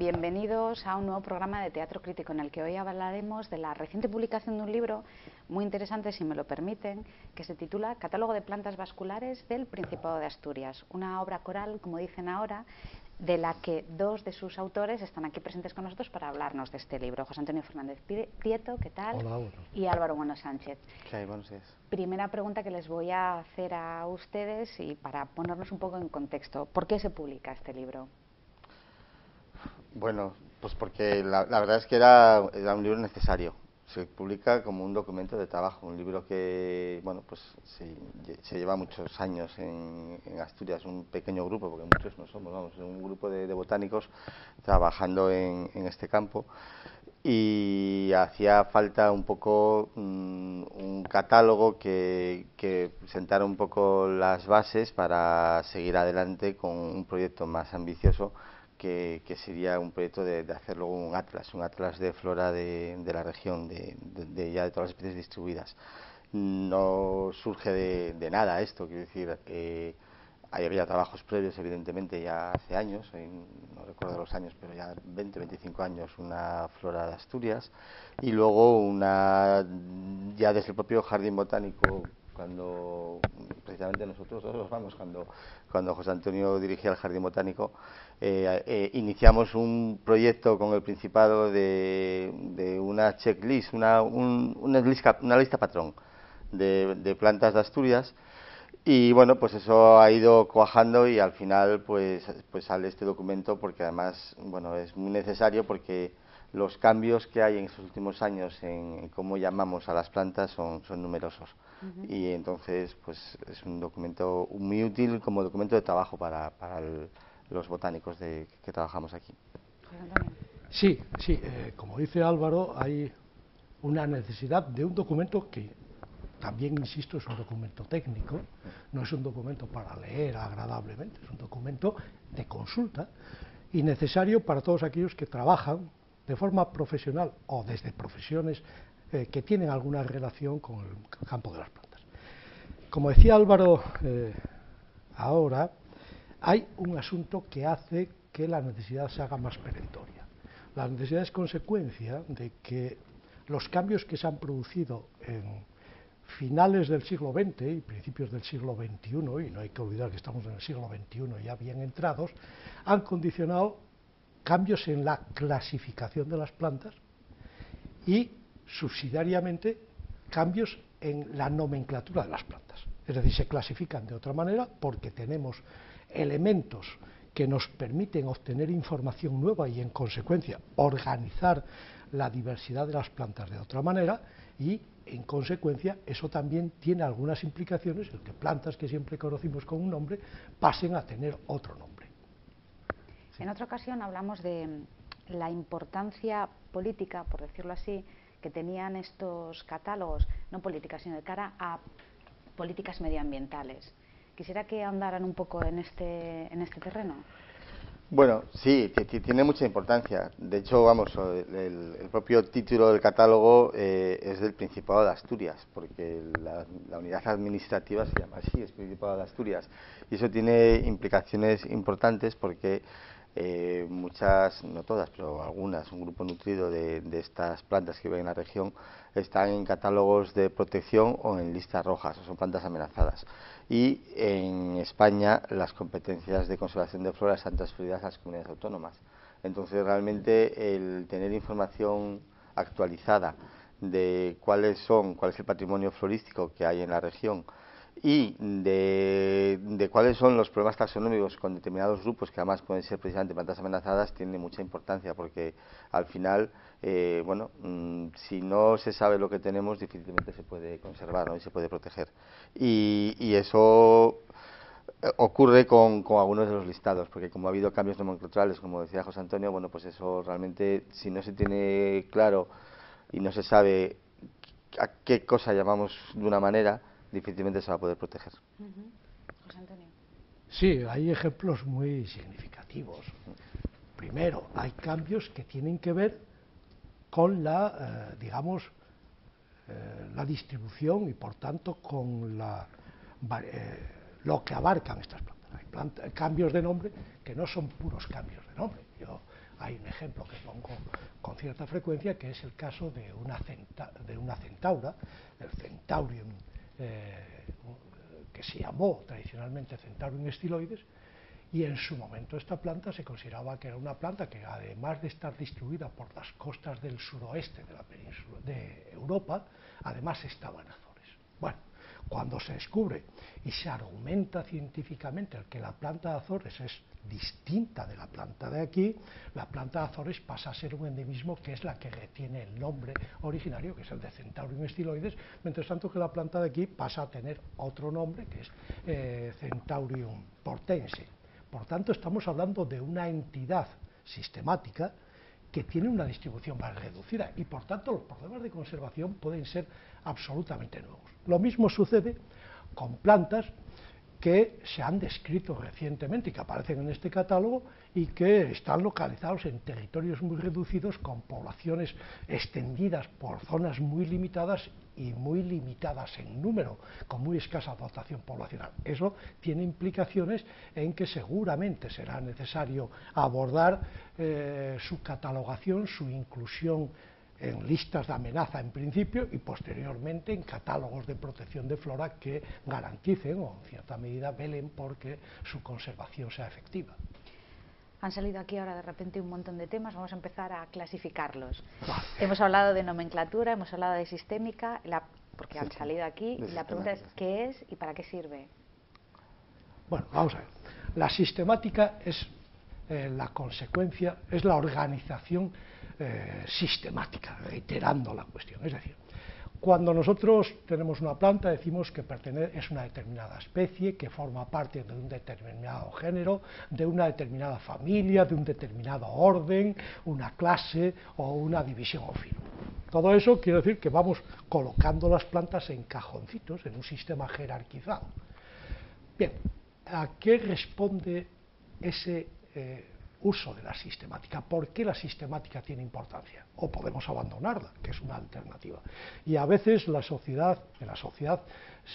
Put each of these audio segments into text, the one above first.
Bienvenidos a un nuevo programa de Teatro Crítico en el que hoy hablaremos de la reciente publicación de un libro muy interesante, si me lo permiten, que se titula Catálogo de plantas vasculares del Principado de Asturias, una obra coral, como dicen ahora, de la que dos de sus autores están aquí presentes con nosotros para hablarnos de este libro. José Antonio Fernández Prieto, ¿qué tal? Hola, hola. Y Álvaro Bueno Sánchez. ¿Qué hay? Buenos días. Primera pregunta que les voy a hacer a ustedes y para ponernos un poco en contexto, ¿por qué se publica este libro? Bueno, pues porque la verdad es que era un libro necesario. Se publica como un documento de trabajo, un libro que, bueno, pues se lleva muchos años en Asturias, un pequeño grupo, porque muchos no somos, vamos, un grupo de botánicos trabajando en este campo, y hacía falta un poco un catálogo que sentara un poco las bases para seguir adelante con un proyecto más ambicioso, que sería un proyecto de hacer luego un atlas de flora de la región, de ya de todas las especies distribuidas. No surge de nada esto, quiero decir, había trabajos previos, evidentemente, ya hace años, no recuerdo los años, pero ya 20, 25 años, una flora de Asturias, y luego ya desde el propio Jardín Botánico, cuando precisamente nosotros todos vamos, cuando José Antonio dirigía el Jardín Botánico, iniciamos un proyecto con el Principado de una checklist, una lista patrón de plantas de Asturias. Y bueno, pues eso ha ido cuajando y al final pues sale este documento, porque además, bueno, es muy necesario, porque los cambios que hay en estos últimos años en cómo llamamos a las plantas son numerosos. Y entonces pues es un documento muy útil como documento de trabajo para los botánicos que trabajamos aquí. Sí, como dice Álvaro, hay una necesidad de un documento que también, insisto, es un documento técnico, no es un documento para leer agradablemente, es un documento de consulta y necesario para todos aquellos que trabajan de forma profesional o desde profesiones que tienen alguna relación con el campo de las plantas. Como decía Álvaro ahora, hay un asunto que hace que la necesidad se haga más perentoria. La necesidad es consecuencia de que los cambios que se han producido en finales del siglo XX y principios del siglo XXI, y no hay que olvidar que estamos en el siglo XXI ya bien entrados, han condicionado cambios en la clasificación de las plantas y, subsidiariamente, cambios en la nomenclatura de las plantas. Es decir, se clasifican de otra manera porque tenemos elementos que nos permiten obtener información nueva y, en consecuencia, organizar la diversidad de las plantas de otra manera y, en consecuencia, eso también tiene algunas implicaciones en que plantas que siempre conocimos con un nombre pasen a tener otro nombre. Sí. En otra ocasión hablamos de la importancia política, por decirlo así, que tenían estos catálogos, no políticas, sino de cara a políticas medioambientales. Quisiera que ahondaran un poco en este terreno. Bueno, sí, tiene mucha importancia. De hecho, vamos, el propio título del catálogo es del Principado de Asturias, porque la unidad administrativa se llama así, es Principado de Asturias. Y eso tiene implicaciones importantes porque muchas, no todas, pero algunas, un grupo nutrido de estas plantas que viven en la región están en catálogos de protección o en listas rojas, o son plantas amenazadas. Y en España las competencias de conservación de flora están transferidas a las comunidades autónomas. Entonces, realmente, el tener información actualizada de cuál es el patrimonio florístico que hay en la región y de cuáles son los problemas taxonómicos con determinados grupos, que además pueden ser precisamente plantas amenazadas, tiene mucha importancia, porque al final, bueno, si no se sabe lo que tenemos, difícilmente se puede conservar, ¿no? Y se puede proteger. Y eso ocurre con algunos de los listados, porque como ha habido cambios nomenclaturales, como decía José Antonio, bueno, pues eso realmente, si no se tiene claro y no se sabe a qué cosa llamamos de una manera, difícilmente se va a poder proteger. José Antonio. Sí, hay ejemplos muy significativos. Primero, hay cambios que tienen que ver con la, digamos, la distribución y por tanto con lo que abarcan estas plantas. Hay cambios de nombre que no son puros cambios de nombre. Hay un ejemplo que pongo con cierta frecuencia, que es el caso de una centaura, el Centaurium, que se llamó tradicionalmente Centaurium styloides, y en su momento esta planta se consideraba que era una planta que, además de estar distribuida por las costas del suroeste de la península de Europa, además estaba en Azores. Bueno, cuando se descubre y se argumenta científicamente que la planta de Azores es distinta de la planta de aquí, la planta de Azores pasa a ser un endemismo que es la que retiene el nombre originario, que es el de Centaurium styloides, mientras tanto que la planta de aquí pasa a tener otro nombre, que es Centaurium portense. Por tanto, estamos hablando de una entidad sistemática que tiene una distribución más reducida y, por tanto, los problemas de conservación pueden ser absolutamente nuevos. Lo mismo sucede con plantas que se han descrito recientemente y que aparecen en este catálogo y que están localizados en territorios muy reducidos, con poblaciones extendidas por zonas muy limitadas y muy limitadas en número, con muy escasa dotación poblacional. Eso tiene implicaciones en que seguramente será necesario abordar su catalogación, su inclusión en listas de amenaza en principio y posteriormente en catálogos de protección de flora que garanticen o en cierta medida velen porque su conservación sea efectiva. Han salido aquí ahora de repente un montón de temas, vamos a empezar a clasificarlos. Vale. Hemos hablado de nomenclatura, hemos hablado de sistémica, porque han salido aquí, y la pregunta es ¿qué es y para qué sirve? Bueno, vamos a ver. La sistemática es la consecuencia, es la organización sistemática, reiterando la cuestión. Es decir, cuando nosotros tenemos una planta decimos que es una determinada especie, que forma parte de un determinado género, de una determinada familia, de un determinado orden, una clase o una división o filo. Todo eso quiere decir que vamos colocando las plantas en cajoncitos, en un sistema jerarquizado. Bien, ¿a qué responde ese uso de la sistemática? ¿Por qué la sistemática tiene importancia? O podemos abandonarla, que es una alternativa. Y a veces en la sociedad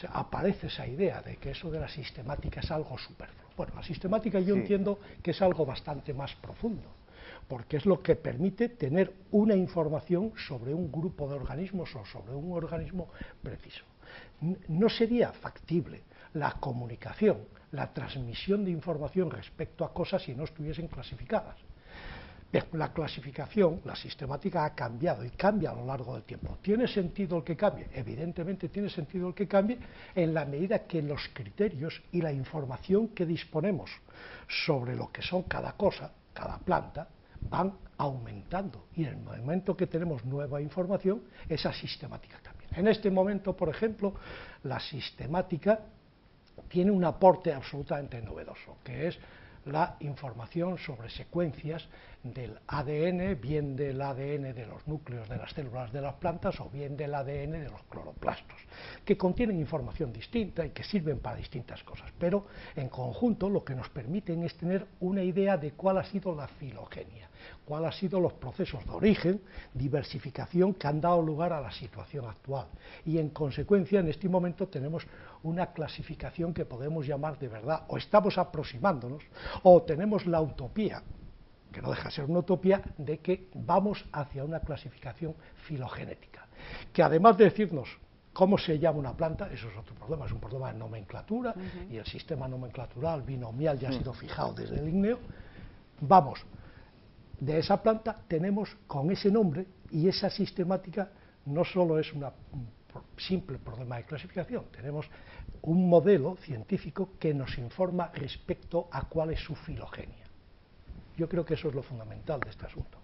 aparece esa idea de que eso de la sistemática es algo superfluo. Bueno, la sistemática yo entiendo que es algo bastante más profundo, porque es lo que permite tener una información sobre un grupo de organismos o sobre un organismo preciso. No sería factible la comunicación, la transmisión de información respecto a cosas si no estuviesen clasificadas. Bien, la clasificación, la sistemática ha cambiado y cambia a lo largo del tiempo. ¿Tiene sentido el que cambie? Evidentemente tiene sentido el que cambie en la medida que los criterios y la información que disponemos sobre lo que son cada cosa, cada planta, van aumentando y en el momento que tenemos nueva información, esa sistemática cambia. En este momento, por ejemplo, la sistemática tiene un aporte absolutamente novedoso, que es la información sobre secuencias del ADN, bien del ADN de los núcleos de las células de las plantas o bien del ADN de los cloroplastos, que contienen información distinta y que sirven para distintas cosas, pero en conjunto lo que nos permiten es tener una idea de cuál ha sido la filogenia, cuáles han sido los procesos de origen, diversificación que han dado lugar a la situación actual. Y en consecuencia, en este momento tenemos una clasificación que podemos llamar de verdad, o estamos aproximándonos, o tenemos la utopía, que no deja de ser una utopía, de que vamos hacia una clasificación filogenética, que además de decirnos cómo se llama una planta, eso es otro problema, es un problema de nomenclatura, y el sistema nomenclatural binomial ya ha sido fijado desde el Linneo. Vamos, de esa planta tenemos con ese nombre, y esa sistemática no solo es una simple problema de clasificación, tenemos un modelo científico que nos informa respecto a cuál es su filogenia. Yo creo que eso es lo fundamental de este asunto.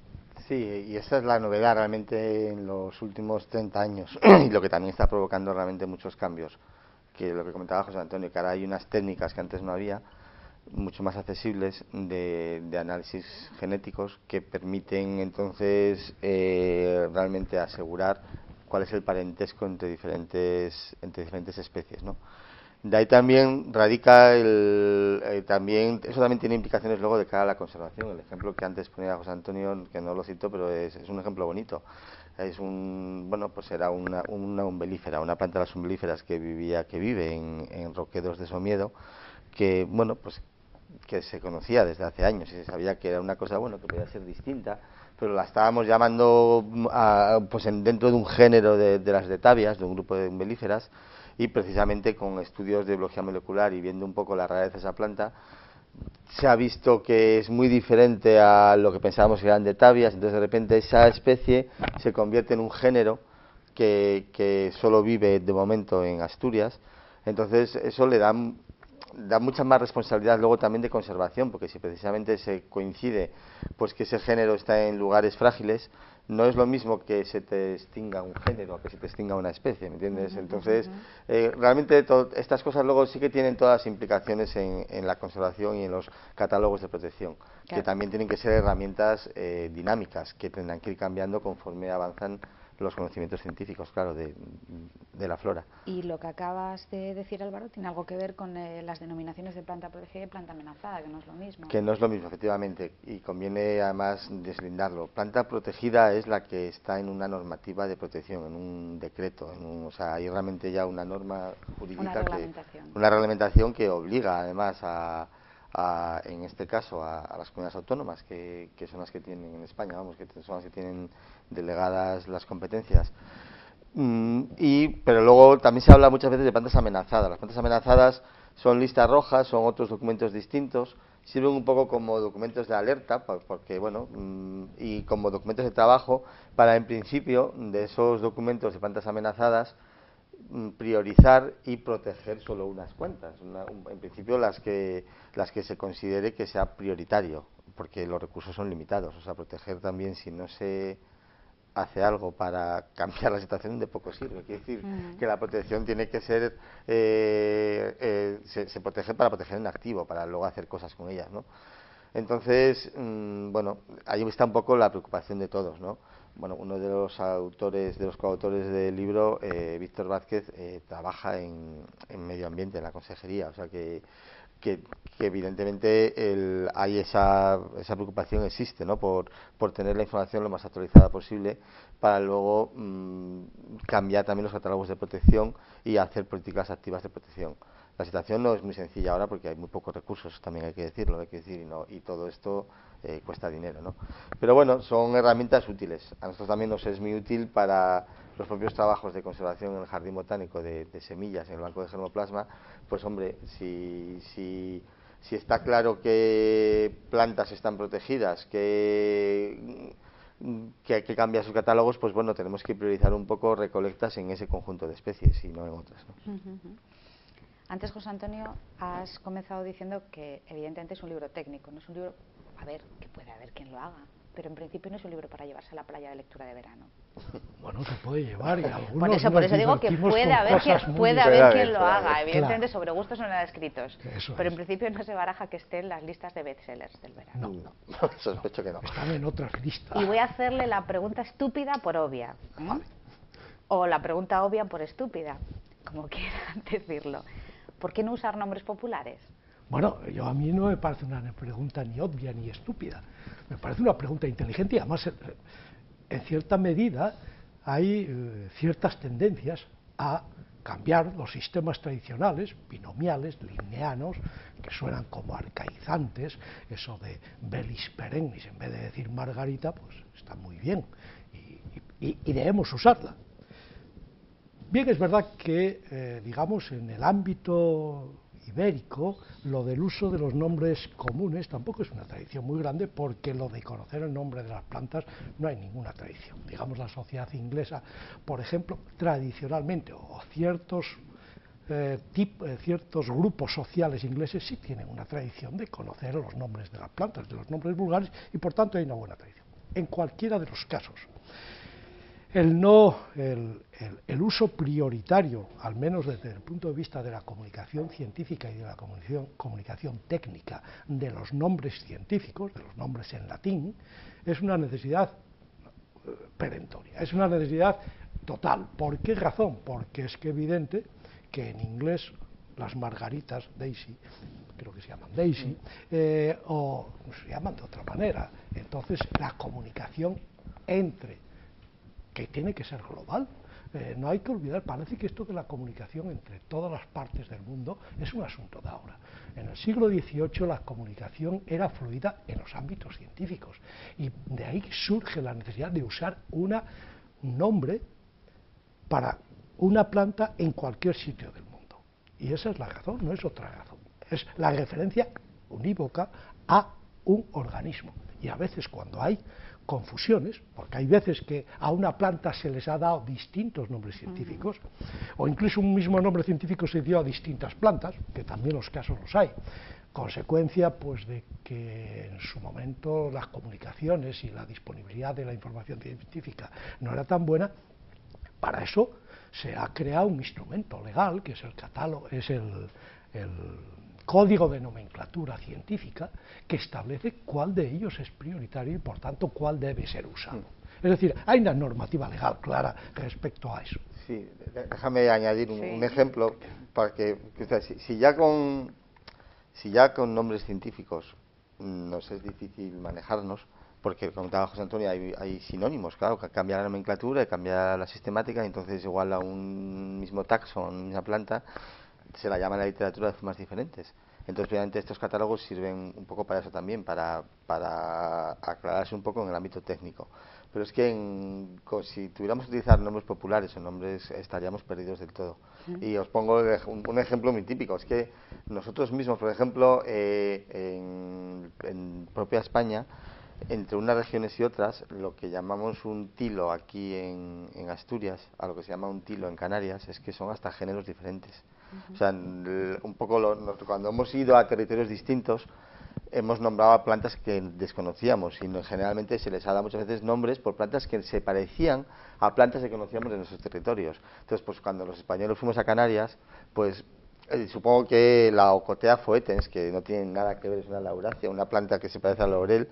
Sí, y esa es la novedad realmente en los últimos 30 años y lo que también está provocando realmente muchos cambios, que lo que comentaba José Antonio, que ahora hay unas técnicas que antes no había, mucho más accesibles de análisis genéticos que permiten entonces realmente asegurar cuál es el parentesco entre diferentes especies, ¿no? De ahí también radica eso también tiene implicaciones luego de cara a la conservación. El ejemplo que antes ponía José Antonio, que no lo cito, pero es un ejemplo bonito. Pues era una umbelífera, una planta de las umbelíferas que vive en roquedos de Somiedo, que que se conocía desde hace años y se sabía que era una cosa que podía ser distinta, pero la estábamos llamando dentro de un género de las detavias, de un grupo de umbelíferas, y precisamente con estudios de biología molecular y viendo un poco la rareza de esa planta, se ha visto que es muy diferente a lo que pensábamos que eran detavias. Entonces de repente esa especie se convierte en un género que solo vive de momento en Asturias. Entonces eso le da mucha más responsabilidad luego también de conservación, porque si precisamente se coincide pues que ese género está en lugares frágiles, no es lo mismo que se te extinga un género a que se te extinga una especie, ¿me entiendes? Entonces, realmente estas cosas luego sí que tienen todas las implicaciones en la conservación y en los catálogos de protección, que también tienen que ser herramientas dinámicas, que tendrán que ir cambiando conforme avanzan los conocimientos científicos, claro, de la flora. Y lo que acabas de decir, Álvaro, tiene algo que ver con las denominaciones de planta protegida y planta amenazada, que no es lo mismo. Que no es lo mismo, efectivamente, y conviene además deslindarlo. Planta protegida es la que está en una normativa de protección, en un decreto, o sea, hay realmente ya una norma jurídica, una reglamentación que obliga además en este caso a las comunidades autónomas, que son las que tienen en España, que son las que tienen delegadas las competencias. Pero luego también se habla muchas veces de plantas amenazadas. Las plantas amenazadas son listas rojas, son otros documentos distintos, sirven un poco como documentos de alerta, porque y como documentos de trabajo para, en principio, de esos documentos de plantas amenazadas, priorizar y proteger solo unas cuantas, en principio las que se considere que sea prioritario, porque los recursos son limitados. O sea, proteger también, si no se hace algo para cambiar la situación, de poco sirve. Quiere decir que la protección tiene que ser se protege para proteger en activo, para luego hacer cosas con ellas, ¿no? Entonces, ahí está un poco la preocupación de todos, ¿no? Uno de los coautores del libro, Víctor Vázquez, trabaja en medio ambiente, en la consejería, o sea que evidentemente hay esa preocupación, existe, ¿no? por tener la información lo más actualizada posible para luego cambiar también los catálogos de protección y hacer políticas activas de protección. La situación no es muy sencilla ahora porque hay muy pocos recursos, también hay que decirlo, y todo esto cuesta dinero, ¿no? Pero bueno, son herramientas útiles. A nosotros también nos es muy útil para los propios trabajos de conservación en el jardín botánico de semillas en el banco de germoplasma. Pues hombre, si está claro que plantas están protegidas, que hay que cambiar sus catálogos, pues bueno, tenemos que priorizar un poco recolectas en ese conjunto de especies y no en otras, ¿no? Antes, José Antonio, has comenzado diciendo que evidentemente es un libro técnico, no es un libro, que puede haber quien lo haga, pero en principio no es un libro para llevarse a la playa de lectura de verano. Bueno, se puede llevar y algunos por eso digo que puede haber quien lo haga, evidentemente, claro. Sobre gustos no nada escritos, pero en principio no se baraja que esté en las listas de bestsellers del verano. No, sospecho que no. Están en otras listas. Y voy a hacerle la pregunta estúpida por obvia, Vale. O la pregunta obvia por estúpida, como quieran decirlo. ¿Por qué no usar nombres populares? Bueno, a mí no me parece una pregunta ni obvia ni estúpida. Me parece una pregunta inteligente y además, en cierta medida, hay ciertas tendencias a cambiar los sistemas tradicionales, binomiales, lineanos, que suenan como arcaizantes, eso de Bellis perennis, en vez de decir Margarita, pues está muy bien y debemos usarla. Bien, es verdad que, digamos, en el ámbito ibérico, lo del uso de los nombres comunes tampoco es una tradición muy grande, porque lo de conocer el nombre de las plantas no hay ninguna tradición. Digamos, la sociedad inglesa, por ejemplo, tradicionalmente, o ciertos grupos sociales ingleses sí tienen una tradición de conocer los nombres de las plantas, de los nombres vulgares, y por tanto hay una buena tradición. En cualquiera de los casos, el uso prioritario, al menos desde el punto de vista de la comunicación científica y de la comunicación técnica, de los nombres científicos, de los nombres en latín, es una necesidad perentoria, es una necesidad total. ¿Por qué razón? Porque es que evidente que en inglés las margaritas, Daisy, creo que se llaman Daisy, o se llaman de otra manera. Entonces, la comunicación que tiene que ser global. No hay que olvidar, parece que esto de la comunicación entre todas las partes del mundo es un asunto de ahora. En el siglo XVIII la comunicación era fluida en los ámbitos científicos, y de ahí surge la necesidad de usar un nombre para una planta en cualquier sitio del mundo. Y esa es la razón, no es otra razón. Es la referencia unívoca a un organismo. Y a veces, cuando hay confusiones, porque hay veces que a una planta se les ha dado distintos nombres científicos, o incluso un mismo nombre científico se dio a distintas plantas, que también los casos los hay, consecuencia pues de que en su momento las comunicaciones y la disponibilidad de la información científica no era tan buena. Para eso se ha creado un instrumento legal, que es el catálogo, es el código de nomenclatura científica, que establece cuál de ellos es prioritario y por tanto cuál debe ser usado. Es decir, hay una normativa legal clara respecto a eso. Sí, déjame añadir un ejemplo, para que si ya con nombres científicos nos es difícil manejarnos, porque, como comentaba José Antonio, hay sinónimos, claro, que cambia la nomenclatura, cambia la sistemática, y entonces igual a un mismo taxon, una misma planta, se la llama en la literatura de formas diferentes. Entonces, obviamente, estos catálogos sirven un poco para eso también, para aclararse un poco en el ámbito técnico. Pero es que si tuviéramos que utilizar nombres populares o nombres, estaríamos perdidos del todo. Y os pongo un ejemplo muy típico. Es que nosotros mismos, por ejemplo, en propia España, entre unas regiones y otras, lo que llamamos un tilo aquí en Asturias, a lo que se llama un tilo en Canarias, es que son hasta géneros diferentes. O sea, un poco cuando hemos ido a territorios distintos, hemos nombrado a plantas que desconocíamos, y generalmente se les ha dado muchas veces nombres por plantas que se parecían a plantas que conocíamos de nuestros territorios. Entonces, pues cuando los españoles fuimos a Canarias, pues supongo que la Ocotea foetens, que no tiene nada que ver, es una lauracia, una planta que se parece al laurel,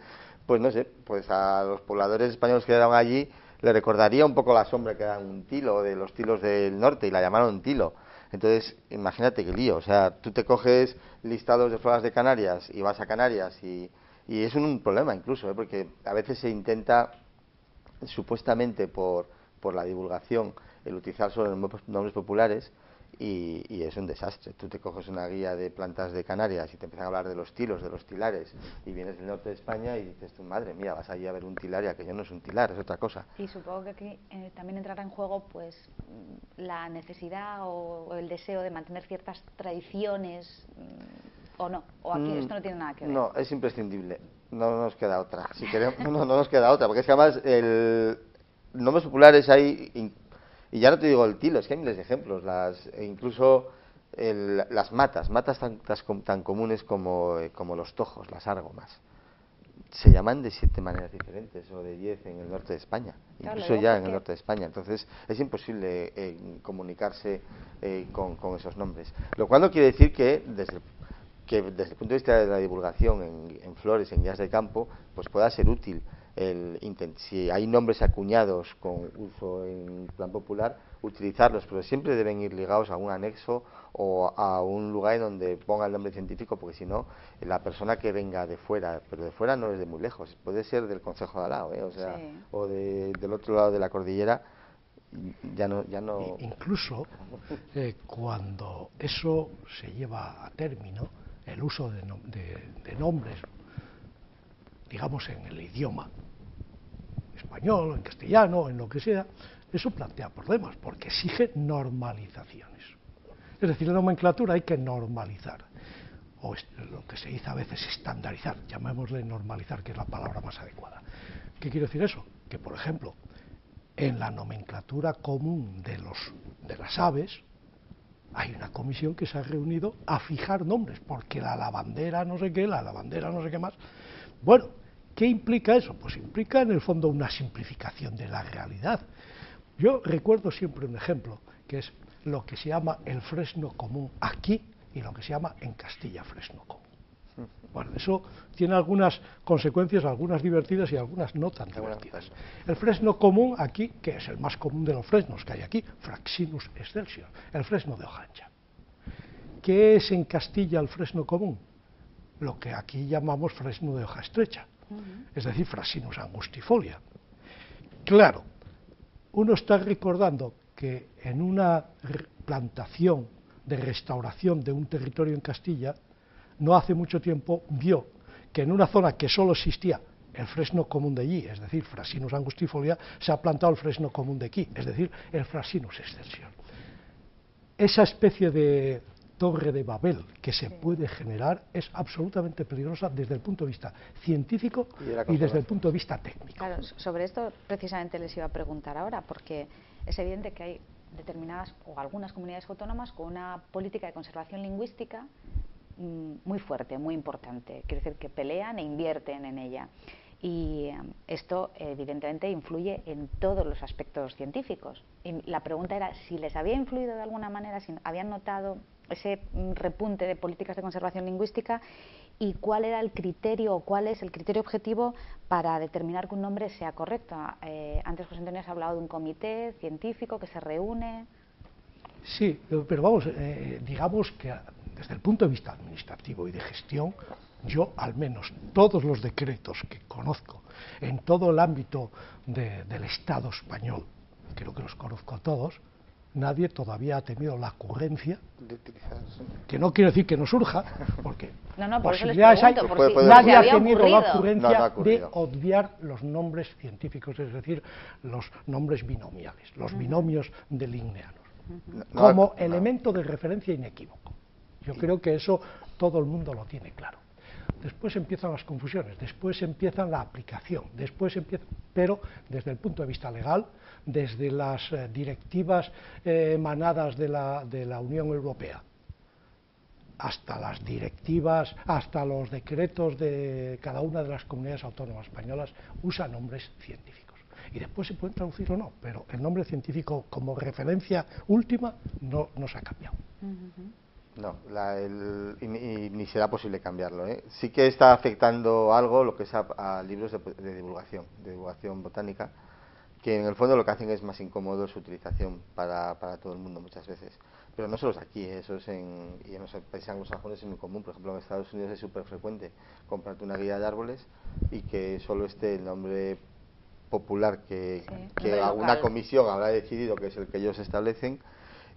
pues no sé, pues a los pobladores españoles que quedaron allí le recordaría un poco la sombra que era un tilo, de los tilos del norte, y la llamaron tilo. Entonces, imagínate qué lío. O sea, tú te coges listados de floras de Canarias y vas a Canarias, y es un problema incluso, porque a veces se intenta, supuestamente por la divulgación, el utilizar solo nombres populares, y es un desastre. Tú te coges una guía de plantas de Canarias y te empiezan a hablar de los tilos, de los tilares, y vienes del norte de España y dices tú, madre mía, vas allí a ver un tilar, y aquello no es un tilar, es otra cosa. Y supongo que aquí también entrará en juego pues la necesidad o el deseo de mantener ciertas tradiciones, o no, o aquí esto no tiene nada que ver. No, es imprescindible, no nos queda otra. Si queremos, no nos queda otra, porque es que además nombres populares hay. Y ya no te digo el tilo, es que hay miles de ejemplos, incluso las matas tan comunes como los tojos, las árgomas, se llaman de 7 maneras diferentes, o de 10 en el norte de España, claro, incluso ya en el norte de España. Entonces es imposible comunicarse con esos nombres, lo cual no quiere decir que desde el punto de vista de la divulgación en flores, en guías de campo, pues pueda ser útil si hay nombres acuñados con uso en plan popular, utilizarlos, pero siempre deben ir ligados a un anexo o a un lugar en donde ponga el nombre científico, porque si no, la persona que venga de fuera, pero de fuera no es de muy lejos, puede ser del concejo de al lado, o sea, sí, o del otro lado de la cordillera, ya no. Incluso cuando eso se lleva a término, el uso de nombres, digamos, en el idioma español, en castellano, en lo que sea, eso plantea problemas, porque exige normalizaciones. Es decir, la nomenclatura hay que normalizar, o lo que se dice a veces estandarizar, llamémosle normalizar, que es la palabra más adecuada. ¿Qué quiere decir eso? Que, por ejemplo, en la nomenclatura común de las aves, hay una comisión que se ha reunido a fijar nombres, porque la lavandera no sé qué, la lavandera no sé qué más. Bueno, ¿qué implica eso? Pues implica en el fondo una simplificación de la realidad. Yo recuerdo siempre un ejemplo, que es lo que se llama el fresno común aquí y lo que se llama en Castilla fresno común. Bueno, eso tiene algunas consecuencias, algunas divertidas y algunas no tan divertidas. El fresno común aquí, que es el más común de los fresnos que hay aquí, Fraxinus excelsior, el fresno de hoja ancha. ¿Qué es en Castilla el fresno común? Lo que aquí llamamos fresno de hoja estrecha, es decir, Fraxinus angustifolia. Claro, uno está recordando que en una plantación de restauración de un territorio en Castilla, no hace mucho tiempo vio que en una zona que solo existía el fresno común de allí, es decir, Fraxinus angustifolia, se ha plantado el fresno común de aquí, es decir, el Fraxinus excelsior. Esa especie de torre de Babel que se puede generar es absolutamente peligrosa desde el punto de vista científico y desde el punto de vista técnico. Claro, sobre esto precisamente les iba a preguntar ahora, porque es evidente que hay determinadas o algunas comunidades autónomas con una política de conservación lingüística muy fuerte, muy importante. Quiero decir que pelean e invierten en ella. Y esto evidentemente influye en todos los aspectos científicos. Y la pregunta era si les había influido de alguna manera, si habían notado ese repunte de políticas de conservación lingüística y cuál era el criterio o cuál es el criterio objetivo para determinar que un nombre sea correcto. Antes José Antonio has hablado de un comité científico que se reúne. Sí, pero vamos, digamos que desde el punto de vista administrativo y de gestión, yo al menos todos los decretos que conozco en todo el ámbito del Estado español, creo que los conozco todos, nadie todavía ha tenido la ocurrencia de utilizar, que no quiero decir que no surja, porque posibilidades hay, nadie ha tenido la ocurrencia de obviar los nombres científicos, es decir, los nombres binomiales, los binomios de linneanos, como elemento de referencia inequívoco. Yo creo que eso todo el mundo lo tiene claro. Después empiezan las confusiones, después empieza la aplicación, pero desde el punto de vista legal, desde las directivas emanadas de la Unión Europea, hasta las directivas, hasta los decretos de cada una de las comunidades autónomas españolas, usa nombres científicos. Y después se pueden traducir o no, pero el nombre científico como referencia última no se ha cambiado. No, ni será posible cambiarlo. Sí que está afectando algo lo que es a libros de divulgación botánica, que en el fondo lo que hacen es más incómodo su utilización para todo el mundo muchas veces. Pero no solo es aquí, eso es y en los países anglosajones es muy común. Por ejemplo, en Estados Unidos es súper frecuente comprarte una guía de árboles y que solo esté el nombre popular que alguna comisión habrá decidido que es el que ellos establecen,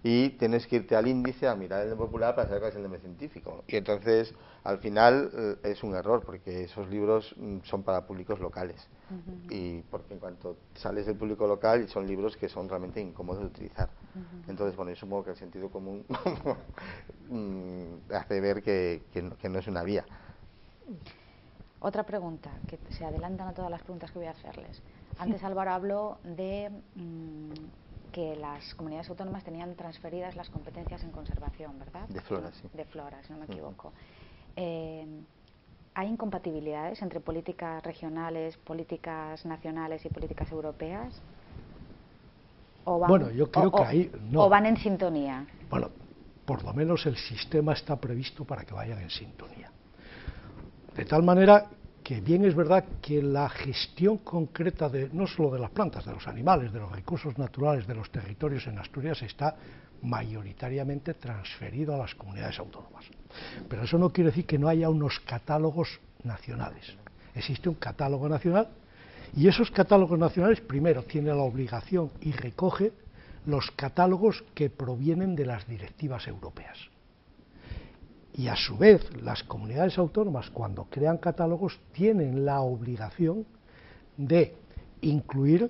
y tienes que irte al índice a mirar el nombre popular para saber cuál es el nombre científico. Y entonces, al final, es un error, porque esos libros son para públicos locales. Y porque en cuanto sales del público local, son libros que son realmente incómodos de utilizar. Entonces, bueno, yo supongo que el sentido común hace ver que no es una vía. Otra pregunta, que se adelantan a todas las preguntas que voy a hacerles. Antes Álvaro habló de que las comunidades autónomas tenían transferidas las competencias en conservación, ¿verdad? De flora, sí. De flora, si no me equivoco. ¿Hay incompatibilidades entre políticas regionales, políticas nacionales y políticas europeas? Bueno, yo creo que ahí no. ¿O van en sintonía? Bueno, por lo menos el sistema está previsto para que vayan en sintonía. De tal manera que bien es verdad que la gestión concreta no solo de las plantas, de los animales, de los recursos naturales, de los territorios en Asturias está mayoritariamente transferido a las comunidades autónomas. Pero eso no quiere decir que no haya unos catálogos nacionales. Existe un catálogo nacional y esos catálogos nacionales primero tienen la obligación y recoge los catálogos que provienen de las directivas europeas. Y a su vez, las comunidades autónomas, cuando crean catálogos, tienen la obligación de incluir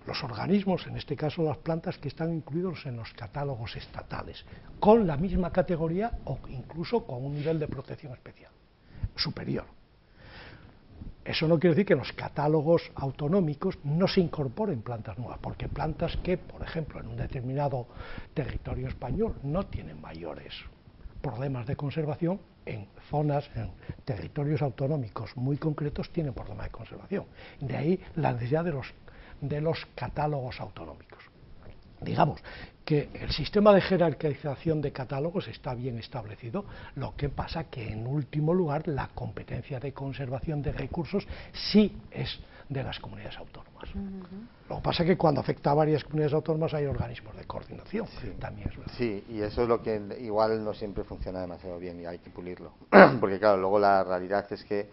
los organismos, en este caso las plantas, que están incluidos en los catálogos estatales, con la misma categoría o incluso con un nivel de protección especial, superior. Eso no quiere decir que en los catálogos autonómicos no se incorporen plantas nuevas, porque plantas que, por ejemplo, en un determinado territorio español no tienen mayores problemas de conservación, en zonas, en territorios autonómicos muy concretos tienen problemas de conservación. De ahí la necesidad de los catálogos autonómicos. Digamos que el sistema de jerarquización de catálogos está bien establecido, lo que pasa que en último lugar la competencia de conservación de recursos sí es de las comunidades autónomas. Lo que pasa es que cuando afecta a varias comunidades autónomas hay organismos de coordinación, también es verdad. Sí, y eso es lo que igual no siempre funciona demasiado bien y hay que pulirlo. Porque claro, luego la realidad es que,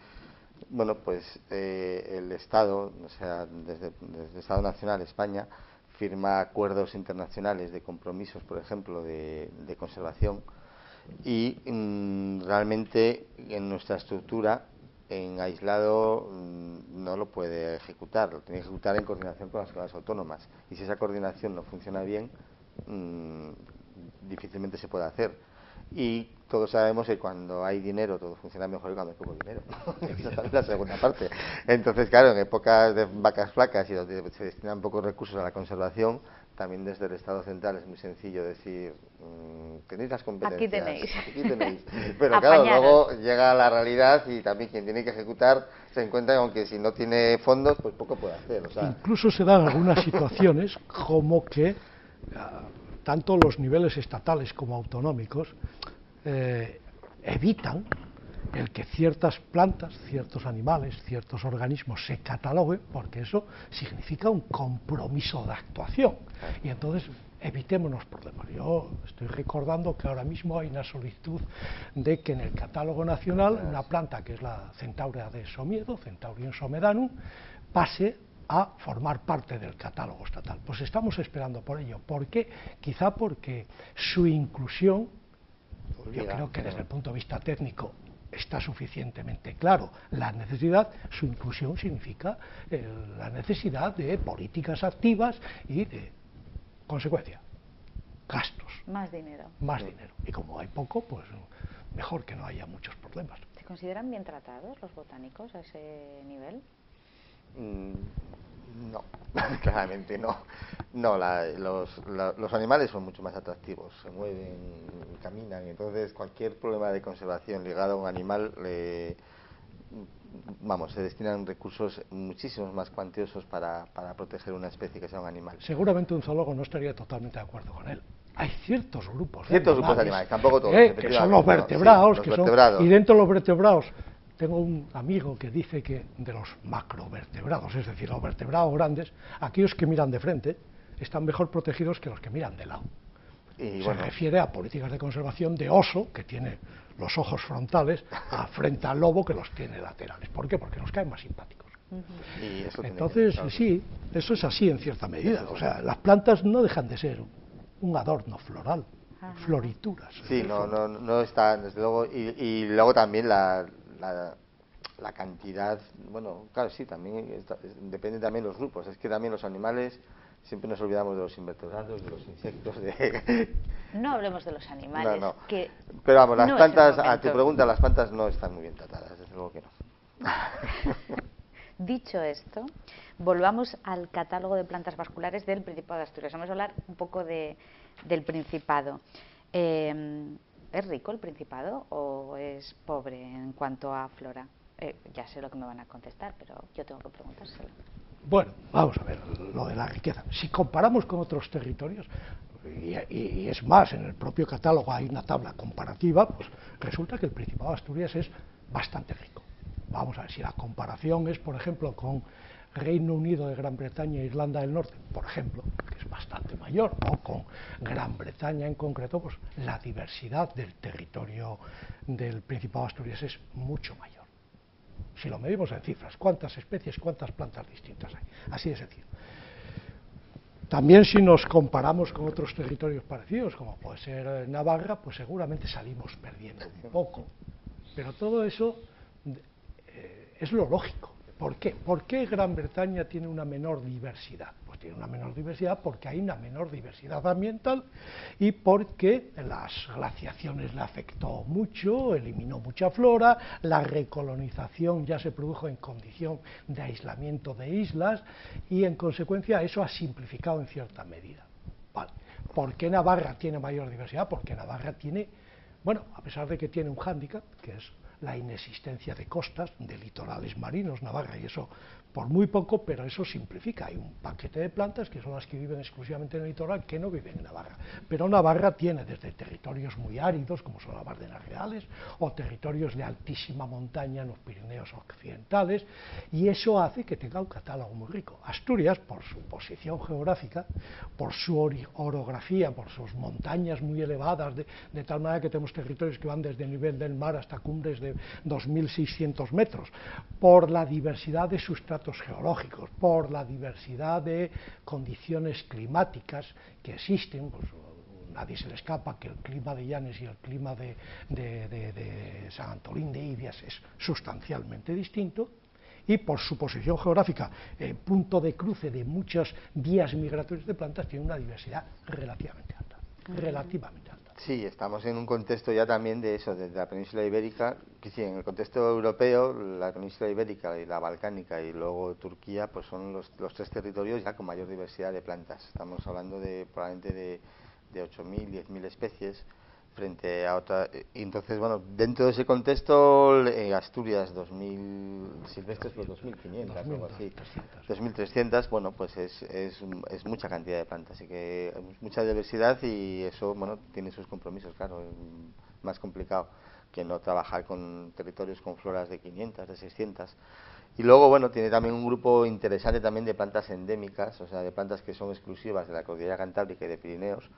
bueno, pues el Estado, o sea, desde el Estado Nacional, España, firma acuerdos internacionales de compromisos, por ejemplo, de conservación, y realmente en nuestra estructura, en aislado, no lo puede ejecutar, lo tiene que ejecutar en coordinación con las comunidades autónomas, y si esa coordinación no funciona bien, difícilmente se puede hacer. Y todos sabemos que cuando hay dinero todo funciona mejor que cuando hay poco dinero. Esa es la segunda parte. Entonces, claro, en épocas de vacas flacas y donde se destinan pocos recursos a la conservación, también desde el Estado central es muy sencillo decir, tenéis las competencias. Aquí tenéis. Pero claro, luego llega la realidad y también quien tiene que ejecutar se encuentra con que si no tiene fondos, pues poco puede hacer. O sea, incluso se dan algunas situaciones como que tanto los niveles estatales como autonómicos evitan el que ciertas plantas, ciertos animales, ciertos organismos se cataloguen, porque eso significa un compromiso de actuación. Y entonces evitémonos problemas. Yo estoy recordando que ahora mismo hay una solicitud de que en el catálogo nacional una planta que es la Centaurea de Somiedo, Centaureum somedanum, pase a formar parte del catálogo estatal. Pues estamos esperando por ello. ¿Por qué? Quizá porque su inclusión, yo creo que desde el punto de vista técnico está suficientemente claro la necesidad. Su inclusión significa la necesidad de políticas activas y de consecuencia, gastos. Más dinero. Más dinero. Y como hay poco, pues mejor que no haya muchos problemas. ¿Se consideran bien tratados los botánicos a ese nivel? No, claramente no. No, los animales son mucho más atractivos, se mueven, caminan, entonces cualquier problema de conservación ligado a un animal, se destinan recursos muchísimos más cuantiosos para proteger una especie que sea un animal. Seguramente un zoólogo no estaría totalmente de acuerdo con él. Hay ciertos grupos de animales, tampoco todos, que son los vertebrados, sí, los vertebrados. Y dentro de los vertebrados tengo un amigo que dice que de los macrovertebrados, es decir, los vertebrados grandes, aquellos que miran de frente están mejor protegidos que los que miran de lado. Se refiere a políticas de conservación de oso, que tiene los ojos frontales, frente al lobo, que los tiene laterales. ¿Por qué? Porque nos caen más simpáticos. Y eso entonces, sí, eso es así en cierta medida. O sea, las plantas no dejan de ser un adorno floral, florituras. Sí, no está, desde luego, y luego también la cantidad, bueno, claro, sí, también depende también de los grupos. Es que también los animales, siempre nos olvidamos de los invertebrados, de los insectos, No hablemos de los animales. No. Que pero vamos, las no plantas, a tu pregunta, las plantas no están muy bien tratadas, desde luego que no. Dicho esto, volvamos al catálogo de plantas vasculares del Principado de Asturias. Vamos a hablar un poco del Principado. ¿Es rico el Principado o es pobre en cuanto a flora? Ya sé lo que me van a contestar, pero yo tengo que preguntárselo. Bueno, vamos a ver, lo de la riqueza. Si comparamos con otros territorios, y es más, en el propio catálogo hay una tabla comparativa, pues resulta que el Principado de Asturias es bastante rico. Vamos a ver, si la comparación es, por ejemplo, con Reino Unido de Gran Bretaña e Irlanda del Norte, por ejemplo, que es bastante mayor, o con Gran Bretaña en concreto, pues la diversidad del territorio del Principado de Asturias es mucho mayor. Si lo medimos en cifras, ¿cuántas especies, cuántas plantas distintas hay? Así de sencillo. También si nos comparamos con otros territorios parecidos, como puede ser Navarra, pues seguramente salimos perdiendo un poco. Pero todo eso es lo lógico. ¿Por qué? ¿Por qué Gran Bretaña tiene una menor diversidad? Pues tiene una menor diversidad porque hay una menor diversidad ambiental y porque las glaciaciones le afectó mucho, eliminó mucha flora, la recolonización ya se produjo en condición de aislamiento de islas y en consecuencia eso ha simplificado en cierta medida. Vale. ¿Por qué Navarra tiene mayor diversidad? Porque Navarra tiene, bueno, a pesar de que tiene un hándicap, que es la inexistencia de costas, de litorales marinos, Navarra, y eso por muy poco, pero eso simplifica. Hay un paquete de plantas que son las que viven exclusivamente en el litoral, que no viven en Navarra. Pero Navarra tiene desde territorios muy áridos, como son las Bardenas Reales, o territorios de altísima montaña en los Pirineos occidentales, y eso hace que tenga un catálogo muy rico. Asturias, por su posición geográfica, por su orografía, por sus montañas muy elevadas, de tal manera que tenemos territorios que van desde el nivel del mar hasta cumbres de 2.600 metros, por la diversidad de sustratos geológicos, por la diversidad de condiciones climáticas que existen, pues nadie se le escapa que el clima de Llanes y el clima de San Antolín de Ibias es sustancialmente distinto, y por su posición geográfica, punto de cruce de muchas vías migratorias de plantas, tiene una diversidad relativamente alta, relativamente alta. Sí, estamos en un contexto ya también de eso, de la península ibérica, que sí, en el contexto europeo, la península ibérica y la balcánica y luego Turquía, pues son los tres territorios ya con mayor diversidad de plantas. Estamos hablando de probablemente de 8.000, 10.000 especies frente a otra. Y entonces, bueno, dentro de ese contexto, Asturias 2.000 silvestres, pues 2.500, algo así, 2.300, bueno, pues es mucha cantidad de plantas, así que mucha diversidad y eso, bueno, tiene sus compromisos, claro, es más complicado que no trabajar con territorios con floras de 500, de 600. Y luego, bueno, tiene también un grupo interesante también de plantas endémicas, o sea, de plantas que son exclusivas de la cordillera Cantábrica y de Pirineos,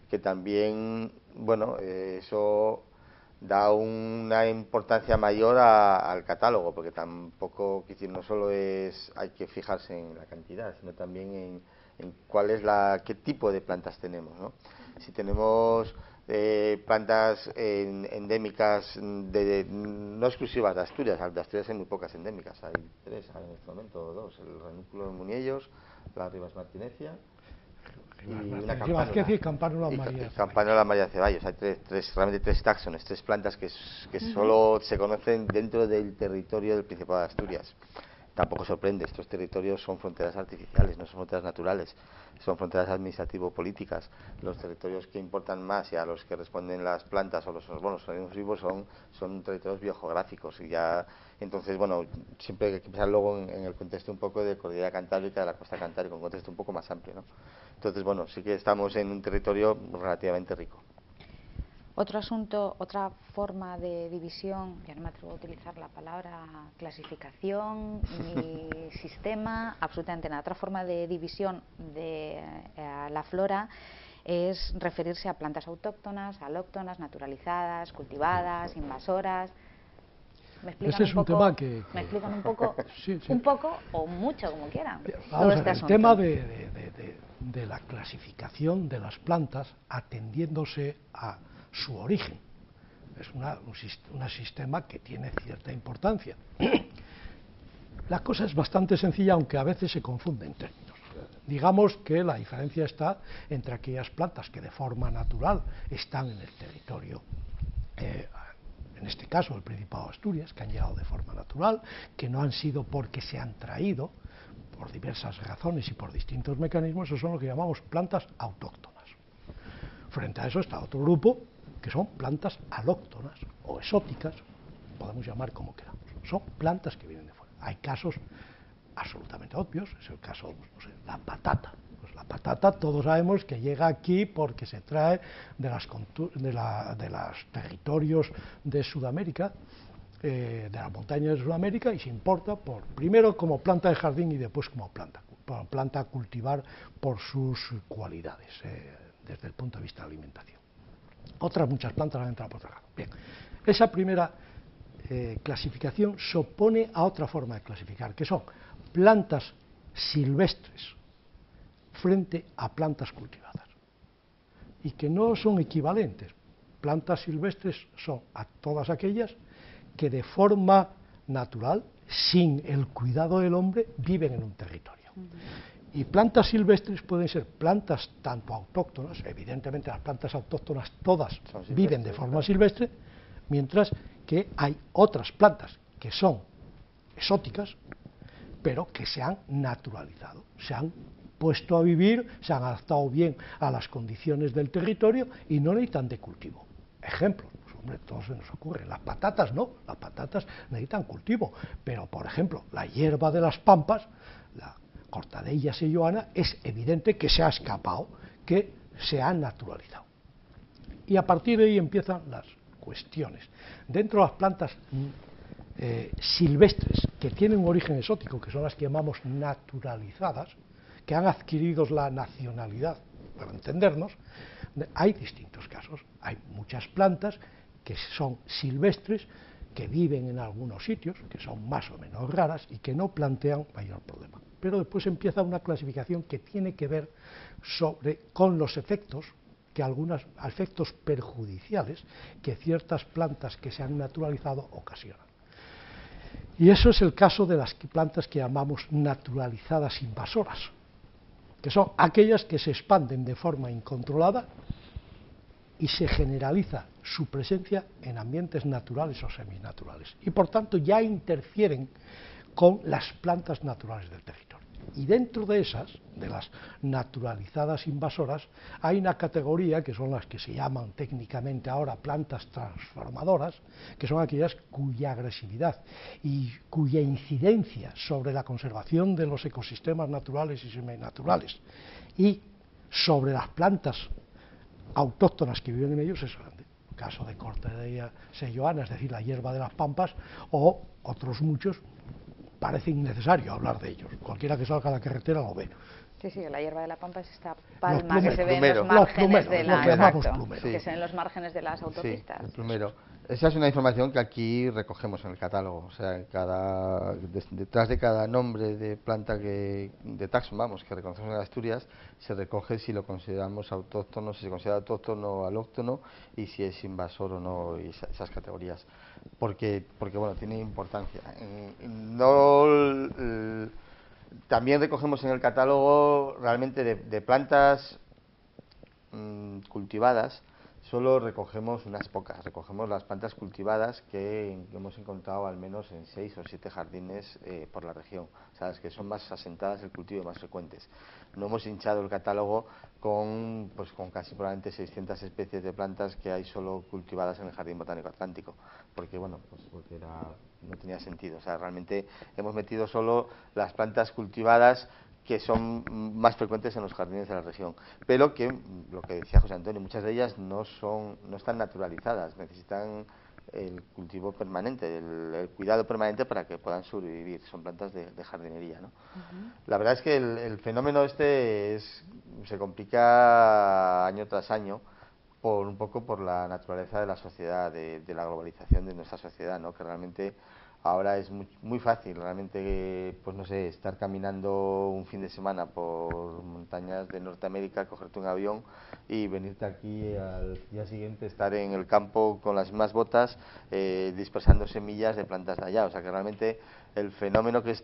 que también, bueno, eso da una importancia mayor al catálogo, porque tampoco, no solo hay que fijarse en la cantidad, sino también en qué tipo de plantas tenemos, ¿no? Si tenemos plantas endémicas no exclusivas de Asturias hay muy pocas endémicas, hay 3 en este momento, o 2, el ranúnculo de Muniellos, la Ribas martinecia, y una Campánula María Ceballos. Hay realmente tres taxones, 3 plantas que solo se conocen dentro del territorio del Principado de Asturias. Tampoco sorprende, estos territorios son fronteras artificiales, no son fronteras naturales, son fronteras administrativo-políticas. Los territorios que importan más y a los que responden las plantas o los organismos vivos son territorios biogeográficos, y ya, entonces, bueno, siempre hay que pensar luego en el contexto un poco de Cordillera Cantábrica, de la costa cantábrica, un contexto un poco más amplio, ¿no? Entonces, bueno, sí que estamos en un territorio relativamente rico. Otro asunto, otra forma de división, ya no me atrevo a utilizar la palabra clasificación ni sistema, absolutamente nada. Otra forma de división de la flora es referirse a plantas autóctonas, alóctonas, naturalizadas, cultivadas, invasoras. ¿Me explican Ese es un tema que ¿Me explican un poco, sí. un poco o mucho, como quieran? Vamos a ver, el tema de la clasificación de las plantas atendiéndose a su origen. Es un sistema que tiene cierta importancia. La cosa es bastante sencilla, aunque a veces se confunden términos. Digamos que la diferencia está entre aquellas plantas que de forma natural están en el territorio, en este caso el Principado de Asturias, que han llegado de forma natural, que no han sido porque se han traído, por diversas razones y por distintos mecanismos. Eso son lo que llamamos plantas autóctonas. Frente a eso está otro grupo, que son plantas alóctonas o exóticas, podemos llamar como queramos. Son plantas que vienen de fuera. Hay casos absolutamente obvios, es el caso, no sé, la patata. Pues la patata todos sabemos que llega aquí porque se trae de los territorios de Sudamérica, de las montañas de Sudamérica, y se importa primero como planta de jardín y después como planta a cultivar por sus cualidades desde el punto de vista de alimentación. Otras muchas plantas han entrado por otro lado. Bien, esa primera clasificación se opone a otra forma de clasificar, que son plantas silvestres frente a plantas cultivadas, y que no son equivalentes. Plantas silvestres son a todas aquellas que de forma natural, sin el cuidado del hombre, viven en un territorio. Y plantas silvestres pueden ser plantas tanto autóctonas, evidentemente las plantas autóctonas todas viven de forma silvestre, mientras que hay otras plantas que son exóticas, pero que se han naturalizado, se han puesto a vivir, se han adaptado bien a las condiciones del territorio y no necesitan de cultivo. Ejemplo, pues, hombre, todo se nos ocurre, las patatas no, las patatas necesitan cultivo, pero por ejemplo, la hierba de las pampas, la Cortadella selloana, es evidente que se ha escapado, que se ha naturalizado. Y a partir de ahí empiezan las cuestiones. Dentro de las plantas silvestres que tienen un origen exótico, que son las que llamamos naturalizadas, que han adquirido la nacionalidad, para entendernos, hay distintos casos. Hay muchas plantas que son silvestres, que viven en algunos sitios, que son más o menos raras y que no plantean mayor problema. Pero después empieza una clasificación que tiene que ver con los efectos, efectos perjudiciales que ciertas plantas que se han naturalizado ocasionan. Y eso es el caso de las plantas que llamamos naturalizadas invasoras, que son aquellas que se expanden de forma incontrolada y se generaliza su presencia en ambientes naturales o seminaturales, y por tanto ya interfieren con las plantas naturales del territorio. Y dentro de esas, de las naturalizadas invasoras, hay una categoría que son las que se llaman técnicamente ahora plantas transformadoras, que son aquellas cuya agresividad y cuya incidencia sobre la conservación de los ecosistemas naturales y seminaturales y sobre las plantas autóctonas que viven en ellos es grande. El caso de Cortadella selloana, es decir, la hierba de las pampas, o otros muchos. Parece innecesario hablar de ellos. Cualquiera que salga a la carretera lo ve. Sí, sí, la hierba de la pampa es esta palma que se ve en plumero. los márgenes de lo que llamamos exacto, plumero. que se ven en los márgenes de las autopistas. Sí, el plumero. Esa es una información que aquí recogemos en el catálogo. O sea, detrás de cada nombre de planta de taxón, vamos, que reconocemos en Asturias, se recoge si lo consideramos autóctono, si se considera autóctono o alóctono, y si es invasor o no, y esas categorías. Porque bueno, tiene importancia. También recogemos en el catálogo realmente de plantas cultivadas. Solo recogemos unas pocas, recogemos las plantas cultivadas que hemos encontrado al menos en 6 o 7 jardines por la región, ¿sabes? Que son más asentadas el cultivo y más frecuentes. No hemos hinchado el catálogo con casi probablemente 600 especies de plantas que hay solo cultivadas en el Jardín Botánico Atlántico, porque bueno, porque no tenía sentido. O sea, realmente hemos metido solo las plantas cultivadas que son más frecuentes en los jardines de la región, pero que, lo que decía José Antonio, muchas de ellas no están naturalizadas, necesitan el cultivo permanente, el cuidado permanente para que puedan sobrevivir. Son plantas de jardinería, ¿no? Uh-huh. La verdad es que el fenómeno se complica año tras año un poco por la naturaleza de la sociedad, de la globalización de nuestra sociedad, ¿no? Que realmente ahora es muy fácil, realmente, pues no sé, estar caminando un fin de semana por montañas de Norteamérica, cogerte un avión y venirte aquí al día siguiente, estar en el campo con las mismas botas, dispersando semillas de plantas de allá. O sea que realmente el fenómeno que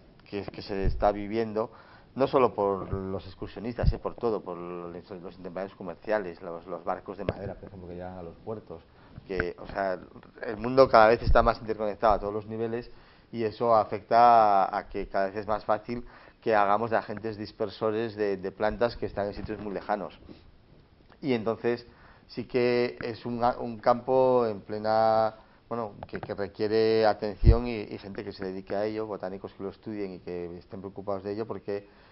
se está viviendo, no solo por los excursionistas, por todo, por los intermediarios comerciales, los barcos de madera, por ejemplo, que llegan a los puertos, o sea, el mundo cada vez está más interconectado a todos los niveles, y eso afecta a que cada vez es más fácil que hagamos de agentes dispersores de plantas que están en sitios muy lejanos. Y entonces sí que es un campo en plena, bueno, que requiere atención y gente que se dedique a ello, botánicos que lo estudien y que estén preocupados de ello, porque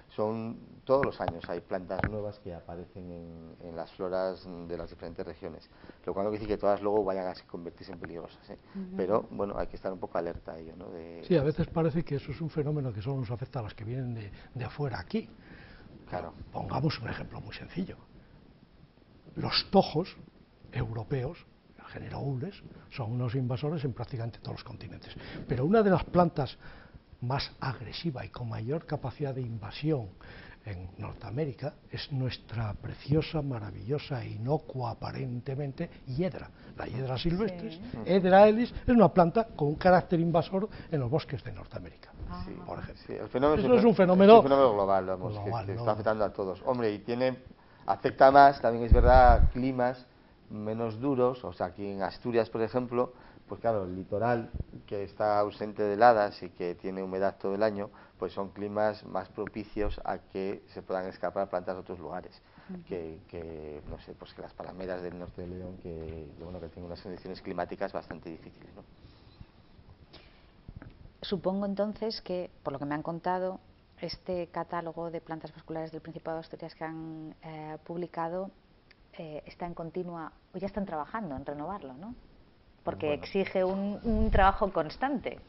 todos los años hay plantas nuevas que aparecen en las floras de las diferentes regiones, lo cual no quiere decir que todas luego vayan a convertirse en peligrosas, ¿eh? Uh-huh. Pero bueno, hay que estar un poco alerta a ello, ¿no? Sí, a veces parece que eso es un fenómeno que solo nos afecta a las que vienen de afuera aquí. Claro. Pongamos un ejemplo muy sencillo. Los tojos europeos, el género Ules, son unos invasores en prácticamente todos los continentes. Pero una de las plantas más agresiva y con mayor capacidad de invasión en Norteamérica es nuestra preciosa, maravillosa e inocua aparentemente hiedra, la hiedra silvestre. Sí. Hydra Ellis es una planta con un carácter invasor en los bosques de Norteamérica. Ah. Sí, por ejemplo. sí, el fenómeno Eso es un fenómeno global, vamos, global, que ¿no? está afectando a todos. Hombre, y afecta más, también es verdad, climas menos duros, o sea, aquí en Asturias, por ejemplo, pues claro, el litoral, que está ausente de heladas y que tiene humedad todo el año, pues son climas más propicios a que se puedan escapar plantas de otros lugares. Que no sé, pues que las palameras del norte de León, que bueno, que tienen unas condiciones climáticas bastante difíciles, ¿no? Supongo entonces que, por lo que me han contado, este catálogo de plantas vasculares del Principado de Asturias que han publicado está en continua, o ya están trabajando en renovarlo, ¿no? Porque Bueno, exige un trabajo constante.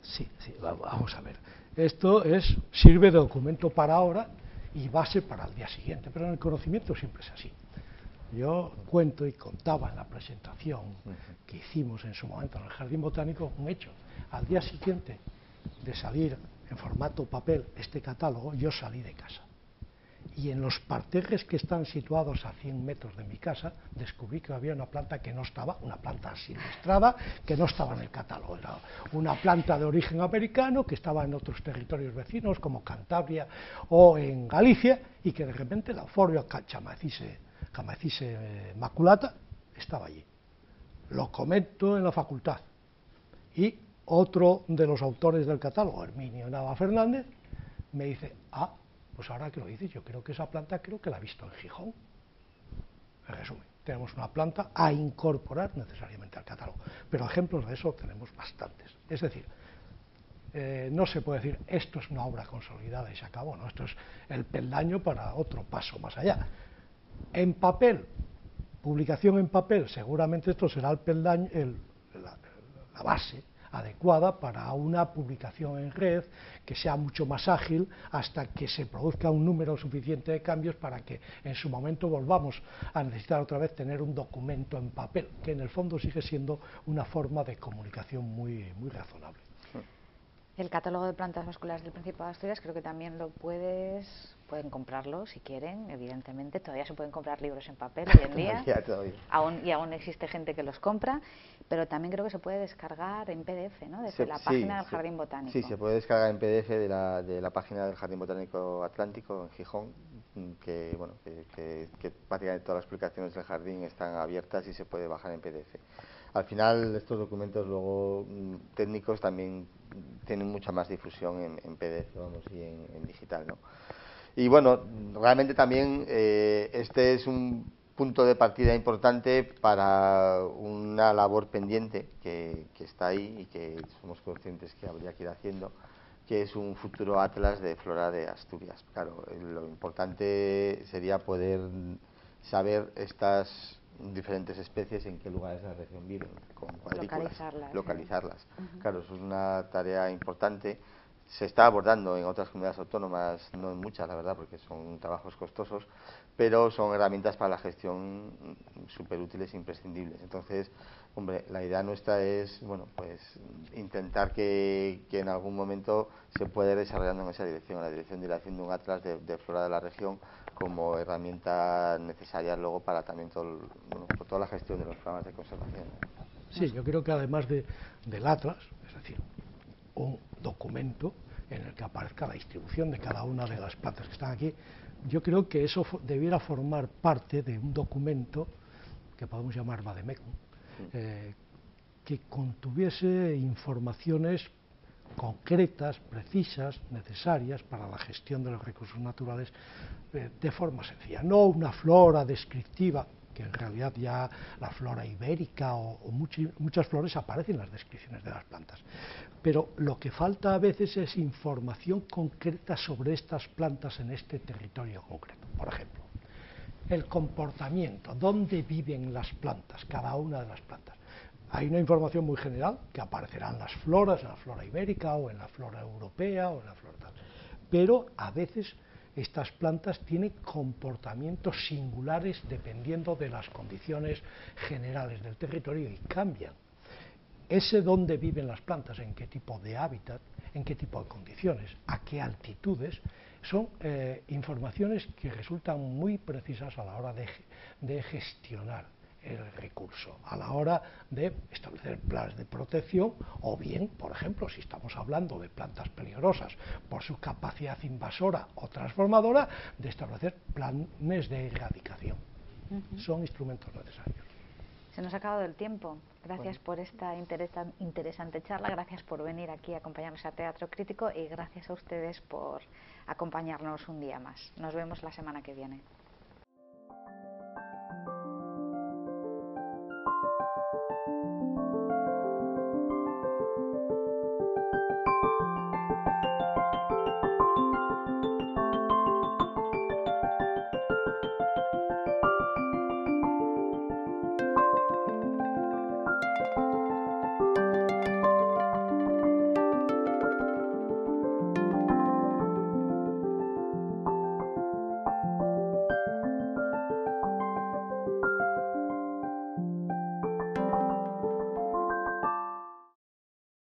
Sí, sí, vamos a ver. Esto sirve de documento para ahora y base para el día siguiente, pero en el conocimiento siempre es así. Yo cuento y contaba en la presentación que hicimos en su momento en el Jardín Botánico un hecho. Al día siguiente de salir en formato papel este catálogo, yo salí de casa. Y en los parterres que están situados a 100 metros de mi casa, descubrí que había una planta que no estaba, una planta silvestrada, que no estaba en el catálogo. Era una planta de origen americano que estaba en otros territorios vecinos, como Cantabria o en Galicia, y que de repente la Euphorbia Chamacise maculata estaba allí. Lo comento en la facultad. Y otro de los autores del catálogo, Herminio Nava Fernández, me dice, pues ahora que lo dices, yo creo que esa planta la he visto en Gijón. En resumen, tenemos una planta a incorporar necesariamente al catálogo, pero ejemplos de eso tenemos bastantes. Es decir, no se puede decir esto es una obra consolidada y se acabó, ¿no? Esto es el peldaño para otro paso más allá. En papel, publicación en papel, seguramente esto será el peldaño, la base adecuada para una publicación en red que sea mucho más ágil hasta que se produzca un número suficiente de cambios para que en su momento volvamos a necesitar otra vez tener un documento en papel, que en el fondo sigue siendo una forma de comunicación muy, muy razonable. El catálogo de plantas vasculares del Principado de Asturias creo que también pueden comprarlo si quieren, evidentemente. Todavía se pueden comprar libros en papel hoy en día. Aún existe gente que los compra, pero también creo que se puede descargar en PDF, ¿no? Desde la página del Jardín Botánico. Sí, se puede descargar en PDF de la página del Jardín Botánico Atlántico en Gijón, que bueno, que prácticamente todas las publicaciones del jardín están abiertas y se puede bajar en PDF. Al final estos documentos luego técnicos también tienen mucha más difusión en PDF, vamos, y en digital, ¿no? Y bueno, realmente también este es un punto de partida importante para una labor pendiente que está ahí y que somos conscientes que habría que ir haciendo, que es un futuro atlas de flora de Asturias. Claro, lo importante sería poder saber estas diferentes especies en qué lugares de la región viven, con cuadrículas, localizarlas. Claro, eso es una tarea importante. Se está abordando en otras comunidades autónomas, no en muchas, la verdad, porque son trabajos costosos, pero son herramientas para la gestión súper útiles e imprescindibles. Entonces, hombre, la idea nuestra es, bueno, pues intentar que en algún momento se pueda ir desarrollando en esa dirección, en la dirección de ir haciendo un atlas de flora de la región como herramienta necesaria luego para también por toda la gestión de los programas de conservación. Sí, yo creo que además del atlas, es decir, un documento en el que aparezca la distribución de cada una de las plantas que están aquí, yo creo que eso debiera formar parte de un documento que podemos llamar vademecum, que contuviese informaciones concretas, precisas, necesarias para la gestión de los recursos naturales de forma sencilla, no una flora descriptiva, que en realidad ya la flora ibérica o muchas flores aparecen en las descripciones de las plantas. Pero lo que falta a veces es información concreta sobre estas plantas en este territorio concreto. Por ejemplo, el comportamiento, dónde viven las plantas, cada una de las plantas. Hay una información muy general que aparecerá en las floras, en la flora ibérica o en la flora europea o en la flora tal. Pero a veces estas plantas tienen comportamientos singulares dependiendo de las condiciones generales del territorio y cambian. Ese dónde viven las plantas, en qué tipo de hábitat, en qué tipo de condiciones, a qué altitudes, son informaciones que resultan muy precisas a la hora de gestionar el recurso a la hora de establecer planes de protección, o bien, por ejemplo, si estamos hablando de plantas peligrosas por su capacidad invasora o transformadora, de establecer planes de erradicación. Son instrumentos necesarios. Se nos ha acabado el tiempo. Gracias por esta interesante charla, gracias por venir aquí a acompañarnos a Teatro Crítico y gracias a ustedes por acompañarnos un día más. Nos vemos la semana que viene.